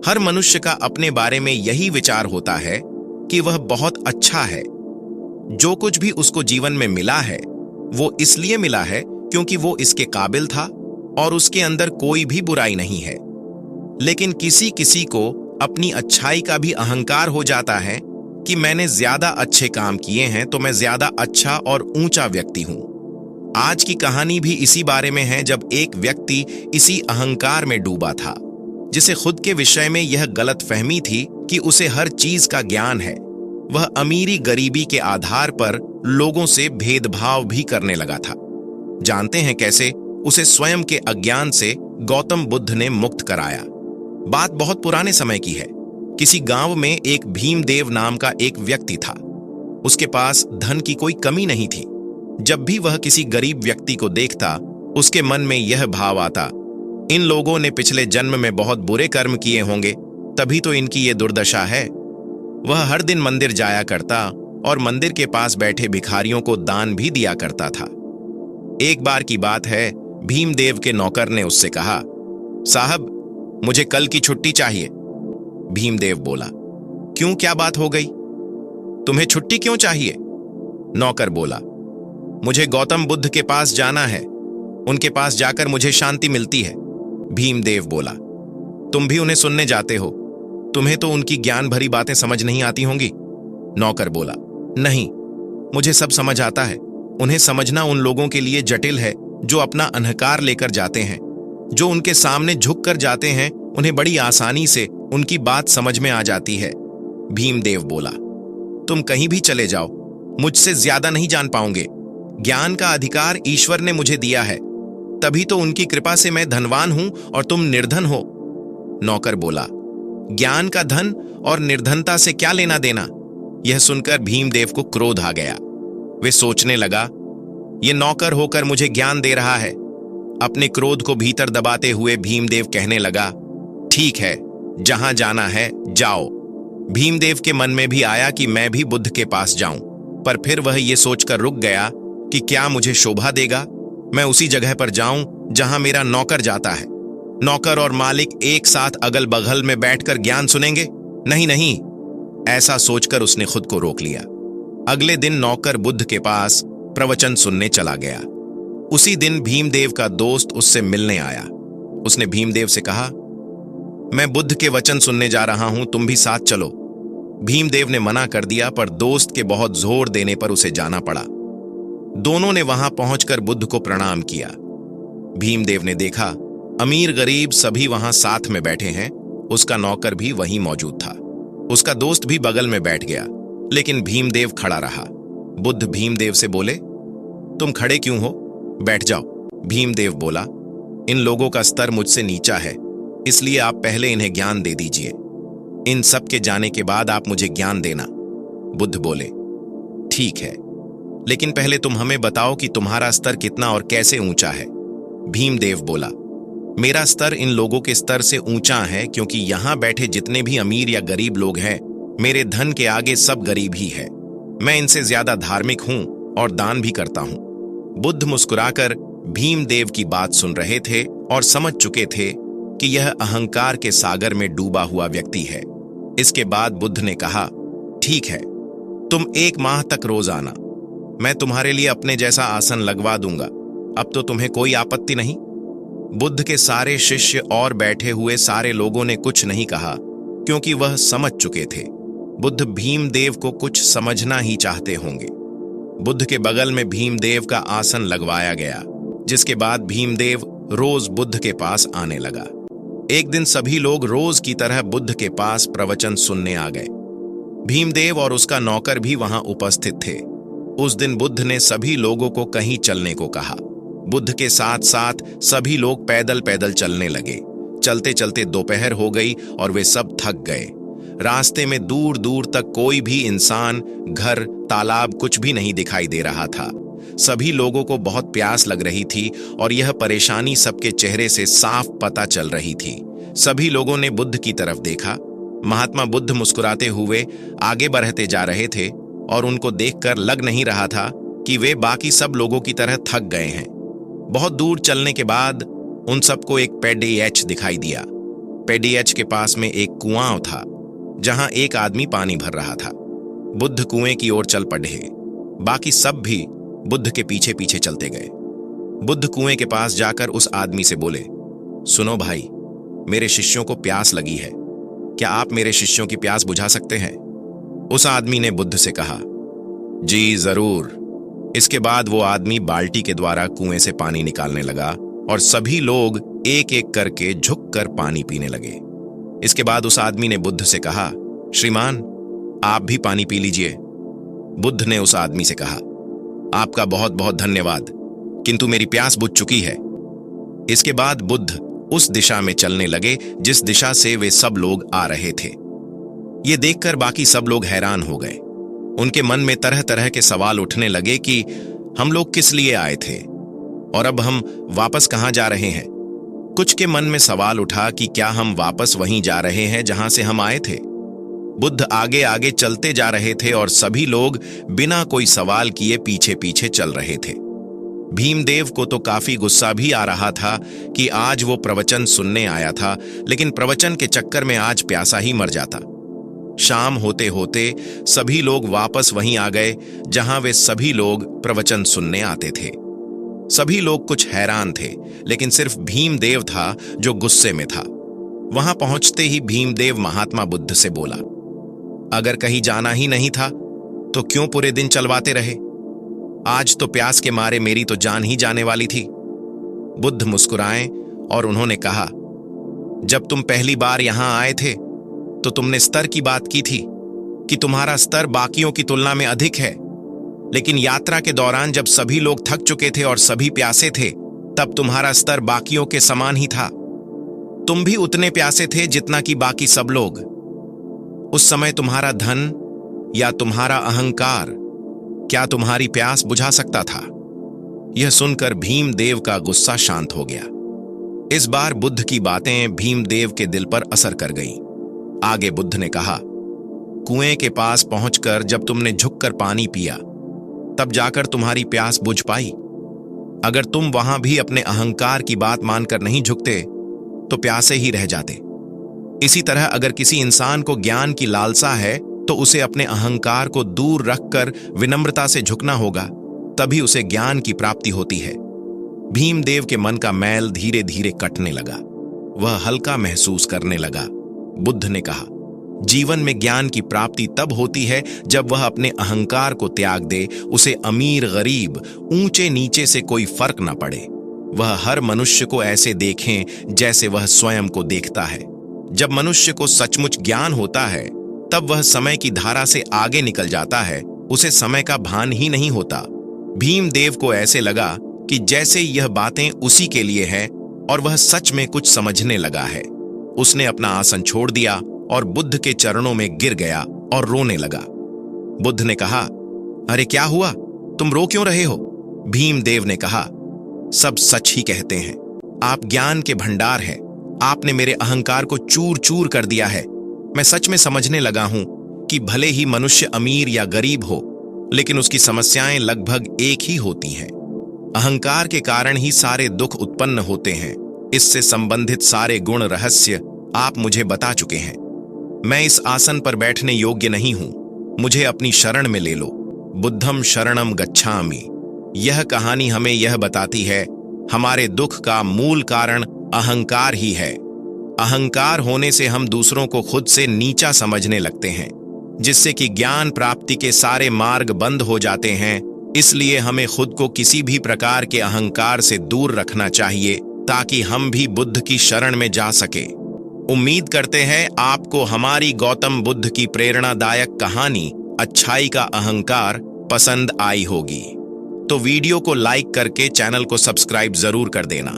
हर मनुष्य का अपने बारे में यही विचार होता है कि वह बहुत अच्छा है। जो कुछ भी उसको जीवन में मिला है वो इसलिए मिला है क्योंकि वो इसके काबिल था और उसके अंदर कोई भी बुराई नहीं है। लेकिन किसी किसी को अपनी अच्छाई का भी अहंकार हो जाता है कि मैंने ज्यादा अच्छे काम किए हैं तो मैं ज्यादा अच्छा और ऊंचा व्यक्ति हूं। आज की कहानी भी इसी बारे में है, जब एक व्यक्ति इसी अहंकार में डूबा था, जिसे खुद के विषय में यह गलतफहमी थी कि उसे हर चीज का ज्ञान है। वह अमीरी गरीबी के आधार पर लोगों से भेदभाव भी करने लगा था। जानते हैं कैसे? उसे स्वयं के अज्ञान से गौतम बुद्ध ने मुक्त कराया। बात बहुत पुराने समय की है। किसी गांव में एक भीमदेव नाम का एक व्यक्ति था। उसके पास धन की कोई कमी नहीं थी। जब भी वह किसी गरीब व्यक्ति को देखता, उसके मन में यह भाव आता, इन लोगों ने पिछले जन्म में बहुत बुरे कर्म किए होंगे, तभी तो इनकी ये दुर्दशा है। वह हर दिन मंदिर जाया करता और मंदिर के पास बैठे भिखारियों को दान भी दिया करता था। एक बार की बात है, भीमदेव के नौकर ने उससे कहा, साहब, मुझे कल की छुट्टी चाहिए। भीमदेव बोला, क्यों, क्या बात हो गई? तुम्हें छुट्टी क्यों चाहिए? नौकर बोला, मुझे गौतम बुद्ध के पास जाना है। उनके पास जाकर मुझे शांति मिलती है। भीमदेव बोला, तुम भी उन्हें सुनने जाते हो? तुम्हें तो उनकी ज्ञान भरी बातें समझ नहीं आती होंगी। नौकर बोला, नहीं, मुझे सब समझ आता है। उन्हें समझना उन लोगों के लिए जटिल है जो अपना अहंकार लेकर जाते हैं। जो उनके सामने झुक कर जाते हैं, उन्हें बड़ी आसानी से उनकी बात समझ में आ जाती है। भीमदेव बोला, तुम कहीं भी चले जाओ, मुझसे ज्यादा नहीं जान पाओगे। ज्ञान का अधिकार ईश्वर ने मुझे दिया है, तभी तो उनकी कृपा से मैं धनवान हूं और तुम निर्धन हो। नौकर बोला, ज्ञान का धन और निर्धनता से क्या लेना देना? यह सुनकर भीमदेव को क्रोध आ गया। वे सोचने लगा, यह नौकर होकर मुझे ज्ञान दे रहा है। अपने क्रोध को भीतर दबाते हुए भीमदेव कहने लगा, ठीक है, जहां जाना है जाओ। भीमदेव के मन में भी आया कि मैं भी बुद्ध के पास जाऊं, पर फिर वह यह सोचकर रुक गया कि क्या मुझे शोभा देगा मैं उसी जगह पर जाऊं जहां मेरा नौकर जाता है। नौकर और मालिक एक साथ अगल बगल में बैठकर ज्ञान सुनेंगे? नहीं नहीं, ऐसा सोचकर उसने खुद को रोक लिया। अगले दिन नौकर बुद्ध के पास प्रवचन सुनने चला गया। उसी दिन भीमदेव का दोस्त उससे मिलने आया। उसने भीमदेव से कहा, मैं बुद्ध के वचन सुनने जा रहा हूं, तुम भी साथ चलो। भीमदेव ने मना कर दिया, पर दोस्त के बहुत जोर देने पर उसे जाना पड़ा। दोनों ने वहां पहुंचकर बुद्ध को प्रणाम किया। भीमदेव ने देखा अमीर गरीब सभी वहां साथ में बैठे हैं। उसका नौकर भी वहीं मौजूद था। उसका दोस्त भी बगल में बैठ गया, लेकिन भीमदेव खड़ा रहा। बुद्ध भीमदेव से बोले, तुम खड़े क्यों हो? बैठ जाओ। भीमदेव बोला, इन लोगों का स्तर मुझसे नीचा है, इसलिए आप पहले इन्हें ज्ञान दे दीजिए। इन सब के जाने के बाद आप मुझे ज्ञान देना। बुद्ध बोले, ठीक है, लेकिन पहले तुम हमें बताओ कि तुम्हारा स्तर कितना और कैसे ऊंचा है। भीमदेव बोला, मेरा स्तर इन लोगों के स्तर से ऊंचा है, क्योंकि यहां बैठे जितने भी अमीर या गरीब लोग हैं, मेरे धन के आगे सब गरीब ही है। मैं इनसे ज्यादा धार्मिक हूं और दान भी करता हूं। बुद्ध मुस्कुराकर भीमदेव की बात सुन रहे थे और समझ चुके थे कि यह अहंकार के सागर में डूबा हुआ व्यक्ति है। इसके बाद बुद्ध ने कहा, ठीक है, तुम 1 माह तक रोज आना, मैं तुम्हारे लिए अपने जैसा आसन लगवा दूंगा। अब तो तुम्हें कोई आपत्ति नहीं? बुद्ध के सारे शिष्य और बैठे हुए सारे लोगों ने कुछ नहीं कहा, क्योंकि वह समझ चुके थे बुद्ध भीमदेव को कुछ समझना ही चाहते होंगे। बुद्ध के बगल में भीमदेव का आसन लगवाया गया, जिसके बाद भीमदेव रोज बुद्ध के पास आने लगा। एक दिन सभी लोग रोज की तरह बुद्ध के पास प्रवचन सुनने आ गए। भीमदेव और उसका नौकर भी वहां उपस्थित थे। उस दिन बुद्ध ने सभी लोगों को कहीं चलने को कहा। बुद्ध के साथ साथ सभी लोग पैदल पैदल चलने लगे। चलते चलते दोपहर हो गई और वे सब थक गए। रास्ते में दूर दूर तक कोई भी इंसान, घर, तालाब कुछ भी नहीं दिखाई दे रहा था। सभी लोगों को बहुत प्यास लग रही थी और यह परेशानी सबके चेहरे से साफ पता चल रही थी। सभी लोगों ने बुद्ध की तरफ देखा। महात्मा बुद्ध मुस्कुराते हुए आगे बढ़ते जा रहे थे और उनको देखकर लग नहीं रहा था कि वे बाकी सब लोगों की तरह थक गए हैं। बहुत दूर चलने के बाद उन सबको एक पेड़ दिखाई दिया। पेडियच के पास में एक कुआं था जहां एक आदमी पानी भर रहा था। बुद्ध कुएं की ओर चल पड़े। बाकी सब भी बुद्ध के पीछे पीछे चलते गए। बुद्ध कुएं के पास जाकर उस आदमी से बोले, सुनो भाई, मेरे शिष्यों को प्यास लगी है, क्या आप मेरे शिष्यों की प्यास बुझा सकते हैं? उस आदमी ने बुद्ध से कहा, जी जरूर। इसके बाद वो आदमी बाल्टी के द्वारा कुएं से पानी निकालने लगा और सभी लोग एक एक करके झुककर पानी पीने लगे। इसके बाद उस आदमी ने बुद्ध से कहा, श्रीमान, आप भी पानी पी लीजिए। बुद्ध ने उस आदमी से कहा, आपका बहुत बहुत धन्यवाद, किंतु मेरी प्यास बुझ चुकी है। इसके बाद बुद्ध उस दिशा में चलने लगे जिस दिशा से वे सब लोग आ रहे थे। ये देखकर बाकी सब लोग हैरान हो गए। उनके मन में तरह तरह के सवाल उठने लगे कि हम लोग किस लिए आए थे और अब हम वापस कहां जा रहे हैं। कुछ के मन में सवाल उठा कि क्या हम वापस वहीं जा रहे हैं जहां से हम आए थे। बुद्ध आगे आगे चलते जा रहे थे और सभी लोग बिना कोई सवाल किए पीछे पीछे चल रहे थे। भीमदेव को तो काफी गुस्सा भी आ रहा था कि आज वो प्रवचन सुनने आया था, लेकिन प्रवचन के चक्कर में आज प्यासा ही मर जाता। शाम होते होते सभी लोग वापस वहीं आ गए जहां वे सभी लोग प्रवचन सुनने आते थे। सभी लोग कुछ हैरान थे, लेकिन सिर्फ भीमदेव था जो गुस्से में था। वहां पहुंचते ही भीमदेव महात्मा बुद्ध से बोला, अगर कहीं जाना ही नहीं था तो क्यों पूरे दिन चलवाते रहे? आज तो प्यास के मारे मेरी तो जान ही जाने वाली थी। बुद्ध मुस्कुराए और उन्होंने कहा, जब तुम पहली बार यहां आए थे तो तुमने स्तर की बात की थी कि तुम्हारा स्तर बाकियों की तुलना में अधिक है, लेकिन यात्रा के दौरान जब सभी लोग थक चुके थे और सभी प्यासे थे, तब तुम्हारा स्तर बाकियों के समान ही था। तुम भी उतने प्यासे थे जितना कि बाकी सब लोग। उस समय तुम्हारा धन या तुम्हारा अहंकार क्या तुम्हारी प्यास बुझा सकता था? यह सुनकर भीमदेव का गुस्सा शांत हो गया। इस बार बुद्ध की बातें भीमदेव के दिल पर असर कर गईं। आगे बुद्ध ने कहा, कुएं के पास पहुंचकर जब तुमने झुककर पानी पिया, तब जाकर तुम्हारी प्यास बुझ पाई। अगर तुम वहां भी अपने अहंकार की बात मानकर नहीं झुकते तो प्यासे ही रह जाते। इसी तरह अगर किसी इंसान को ज्ञान की लालसा है तो उसे अपने अहंकार को दूर रखकर विनम्रता से झुकना होगा, तभी उसे ज्ञान की प्राप्ति होती है। भीमदेव के मन का मैल धीरे धीरे कटने लगा। वह हल्का महसूस करने लगा। बुद्ध ने कहा, जीवन में ज्ञान की प्राप्ति तब होती है जब वह अपने अहंकार को त्याग दे। उसे अमीर गरीब ऊंचे नीचे से कोई फर्क न पड़े। वह हर मनुष्य को ऐसे देखें जैसे वह स्वयं को देखता है। जब मनुष्य को सचमुच ज्ञान होता है तब वह समय की धारा से आगे निकल जाता है। उसे समय का भान ही नहीं होता। भीमदेव को ऐसे लगा कि जैसे यह बातें उसी के लिए हैं और वह सच में कुछ समझने लगा है। उसने अपना आसन छोड़ दिया और बुद्ध के चरणों में गिर गया और रोने लगा। बुद्ध ने कहा, अरे क्या हुआ, तुम रो क्यों रहे हो? भीमदेव ने कहा, सब सच ही कहते हैं। आप ज्ञान के भंडार हैं। आपने मेरे अहंकार को चूर चूर कर दिया है। मैं सच में समझने लगा हूं कि भले ही मनुष्य अमीर या गरीब हो, लेकिन उसकी समस्याएं लगभग एक ही होती हैं। अहंकार के कारण ही सारे दुख उत्पन्न होते हैं। इससे संबंधित सारे गुण रहस्य आप मुझे बता चुके हैं। मैं इस आसन पर बैठने योग्य नहीं हूं। मुझे अपनी शरण में ले लो। बुद्धम शरणम गच्छामि। यह कहानी हमें यह बताती है, हमारे दुख का मूल कारण अहंकार ही है। अहंकार होने से हम दूसरों को खुद से नीचा समझने लगते हैं, जिससे कि ज्ञान प्राप्ति के सारे मार्ग बंद हो जाते हैं। इसलिए हमें खुद को किसी भी प्रकार के अहंकार से दूर रखना चाहिए ताकि हम भी बुद्ध की शरण में जा सके। उम्मीद करते हैं आपको हमारी गौतम बुद्ध की प्रेरणादायक कहानी अच्छाई का अहंकार पसंद आई होगी। तो वीडियो को लाइक करके चैनल को सब्सक्राइब जरूर कर देना।